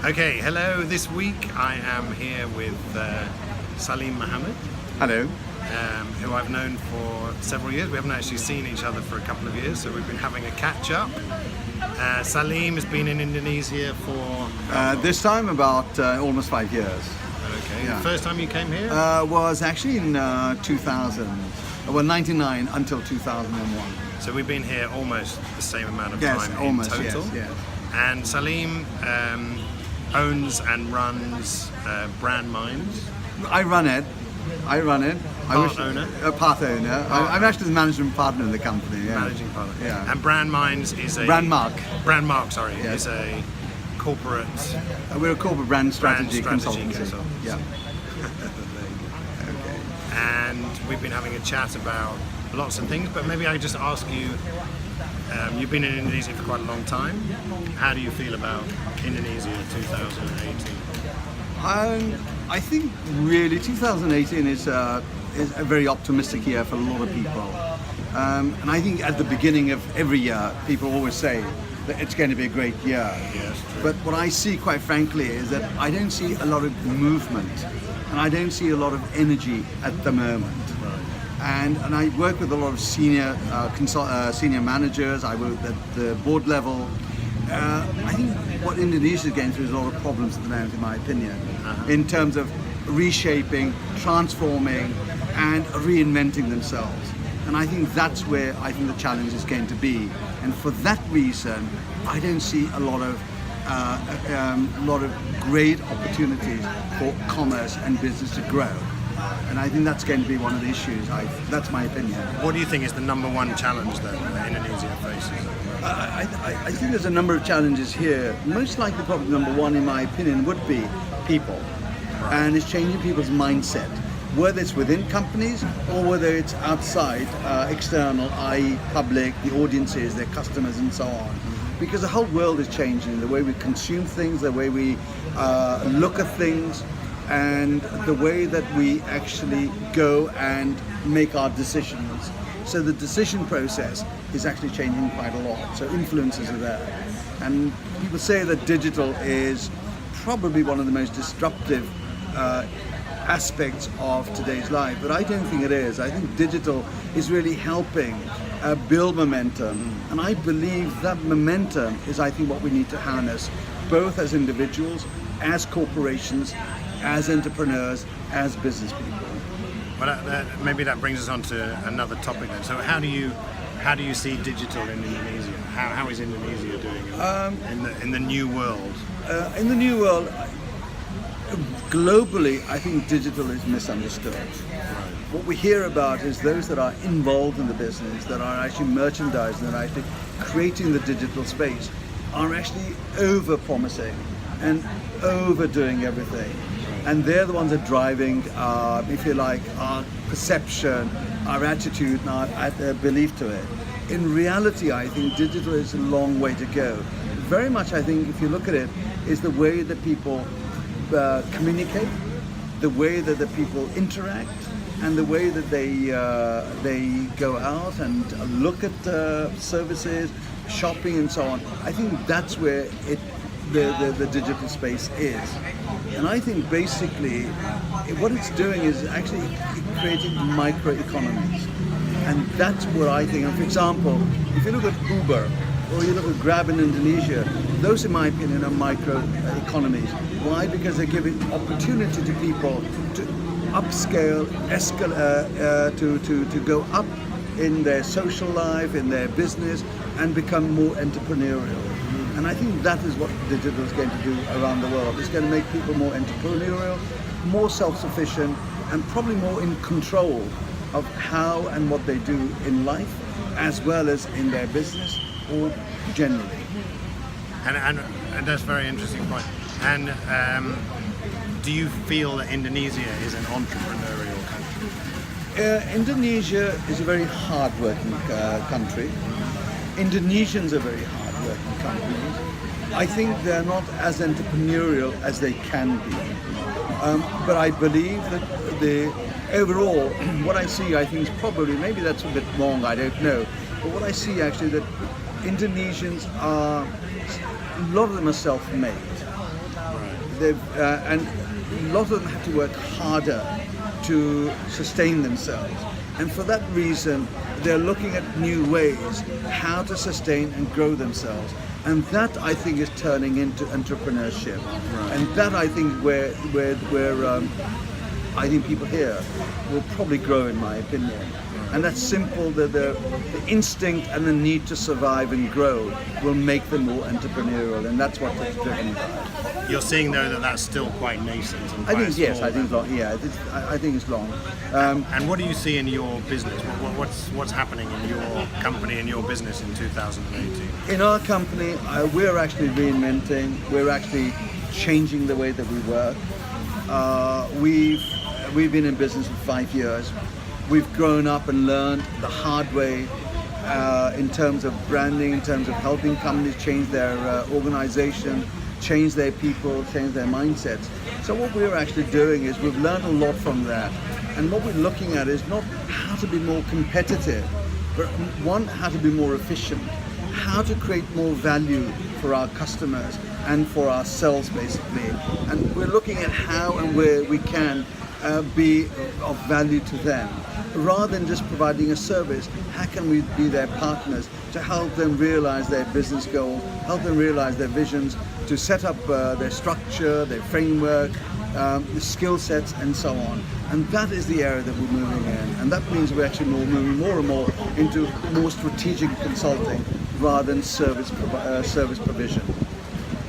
Okay, hello. This week I am here with Salem Mohammed, Hello. who I've known for several years. We haven't actually seen each other for a couple of years, so we've been having a catch up. Salem has been in Indonesia for This time about almost 5 years. okay. yeah. The first time you came here? Was actually in 2000, well 99 until 2001. So we've been here almost the same amount of Yes, time almost, in total. yes. And Salem owns and runs Brand Minds. I run it. Part owner? Part owner. I'm actually the management partner in the company. Yeah. Managing partner. Yeah. And Brand Minds is a Brand Mark, sorry, Yes. is a corporate We're a corporate brand strategy consultancy. consultant. Yeah. Okay. And we've been having a chat about lots of things, but maybe I just ask you. You've been in Indonesia for quite a long time. How do you feel about Indonesia 2018? I think really 2018 is a very optimistic year for a lot of people. And I think at the beginning of every year, people always say that it's going to be a great year. Yes, true. But what I see, quite frankly, is that I don't see a lot of movement and I don't see a lot of energy at the moment. And I work with a lot of senior managers. I work at the board level. I think what Indonesia is going through is a lot of problems at the moment, in my opinion, in terms of reshaping, transforming, and reinventing themselves. And I think that's where I think the challenge is going to be. And for that reason, I don't see a lot of great opportunities for commerce and business to grow. And I think that's going to be one of the issues. That's my opinion. What do you think is the number one challenge that Indonesia faces? I think there's a number of challenges here. Most likely, probably number one, in my opinion, would be people. And it's changing people's mindset, whether it's within companies or whether it's outside, external, i.e. public, the audiences, their customers, and so on. Because the whole world is changing, the way we consume things, the way we look at things, and the way that we actually go and make our decisions. So the decision process is actually changing quite a lot. So influences are there. And people say that digital is probably one of the most disruptive aspects of today's life, but I don't think it is. I think digital is really helping build momentum, and I believe that momentum is, I think, what we need to harness, both as individuals, as corporations, as entrepreneurs, as business people. Well, maybe that brings us on to another topic then. So how do you see digital in Indonesia? How is Indonesia doing in the new world? In the new world, globally, I think digital is misunderstood. What we hear about is those that are involved in the business, that are actually merchandising, that are actually creating the digital space, are actually over-promising and overdoing everything. And they're the ones that are driving, if you like, our perception, our attitude, and our belief to it. In reality, I think digital is a long way to go. Very much, I think, if you look at it, is the way that people communicate, the way that the people interact, and the way that they go out and look at services, shopping, and so on. I think that's where the digital space is. And I think basically what it's doing is actually creating microeconomies. And that's what I think. And for example, if you look at Uber or you look at Grab in Indonesia, those in my opinion are microeconomies. Why? Because they're giving opportunity to people to upscale, to go up in their social life, in their business, and become more entrepreneurial. And I think that is what digital is going to do around the world. It's going to make people more entrepreneurial, more self-sufficient, and probably more in control of how and what they do in life, as well as in their business or generally. And that's a very interesting point. And do you feel that Indonesia is an entrepreneurial country? Indonesia is a very hard-working country. Indonesians are very hard-working companies. I think they're not as entrepreneurial as they can be. But I believe that overall, what I see, I think is probably, maybe that's a bit wrong, I don't know. But what I see actually that Indonesians are, a lot of them are self-made. And a lot of them have to work harder to sustain themselves. And for that reason, they're looking at new ways how to sustain and grow themselves. And that, I think, is turning into entrepreneurship. And that, I think, where I think people here will probably grow, in my opinion. And that's simple, the instinct and the need to survive and grow will make them more entrepreneurial, and that's what it's driven by. You're seeing, though, that that's still quite nascent. And I think, yes, small, I think long, yeah, I think it's long. And what do you see in your business? What's happening in your company and your business in 2018? In our company, we're actually reinventing, we're actually changing the way that we work. We've been in business for 5 years. We've grown up and learned the hard way in terms of branding, in terms of helping companies change their organization, change their people, change their mindsets. So what we're actually doing is we've learned a lot from that. And what we're looking at is not how to be more competitive, but one, how to be more efficient, how to create more value for our customers and for ourselves, basically. And we're looking at how and where we can be of value to them. Rather than just providing a service, how can we be their partners to help them realize their business goals, help them realize their visions, to set up their structure, their framework, the skill sets, and so on. And that is the area that we're moving in. And that means we're actually moving more and more into more strategic consulting rather than service provision.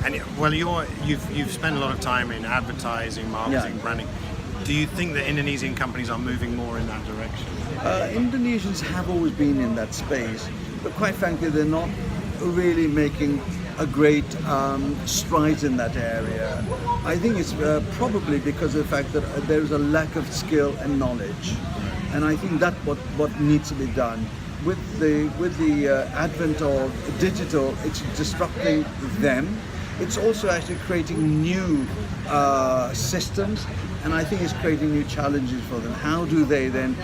And well, you've spent a lot of time in advertising, marketing, branding. Do you think that Indonesian companies are moving more in that direction? Indonesians have always been in that space, but quite frankly, they're not really making a great strides in that area. I think it's probably because of the fact that there is a lack of skill and knowledge, and I think that's what needs to be done. With the advent of digital, it's disrupting them. It's also actually creating new systems, and I think it's creating new challenges for them. How do they then,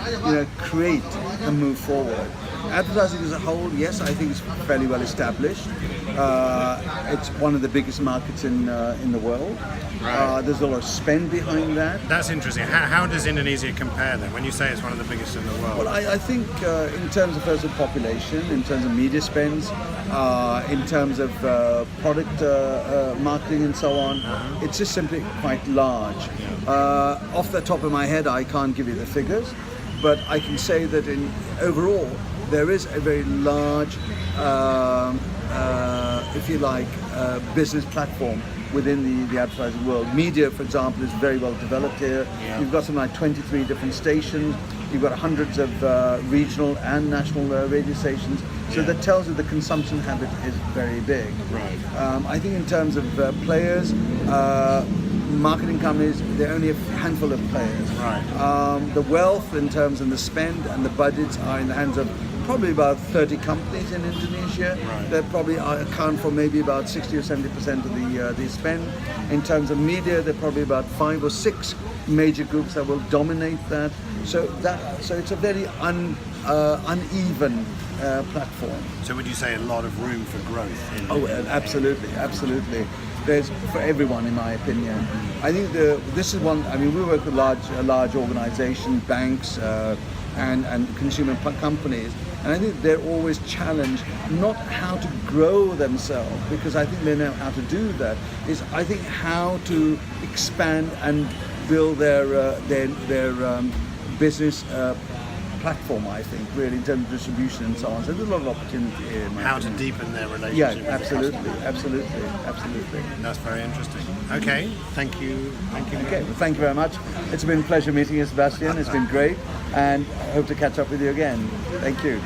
create and move forward? Advertising as a whole, yes, I think it's fairly well established. It's one of the biggest markets in the world. Right. There's a lot of spend behind that. That's interesting. How does Indonesia compare then? When you say it's one of the biggest in the world? Well, I think in terms of first of population, in terms of media spends, in terms of product marketing and so on, it's just simply quite large. Off the top of my head, I can't give you the figures, but I can say that overall, there is a very large, if you like, business platform within the advertising world. Media, for example, is very well developed here. Yeah. You've got something like 23 different stations. You've got hundreds of regional and national radio stations. So that tells you the consumption habit is very big. Right. I think in terms of players, marketing companies, there are only a handful of players. Right. The wealth in terms of the spend and the budgets are in the hands of probably about 30 companies in Indonesia. Right. They probably account for maybe about 60 or 70% of the spend. In terms of media, there are probably about 5 or 6 major groups that will dominate that. So it's a very uneven platform. So would you say a lot of room for growth? Absolutely. There's for everyone, in my opinion. I think this is one. I mean, we work with large organizations, banks, and consumer companies, and I think they're always challenged not how to grow themselves, because I think they know how to do that. Is I think how to expand and build their business platform, I think, really, in terms of distribution and so on. So there's a lot of opportunity here. How to deepen their relationship. Yeah, absolutely. That's very interesting. Okay, thank you. Okay, well, thank you very much. It's been a pleasure meeting you, Sebastian. It's been great, and I hope to catch up with you again. Thank you.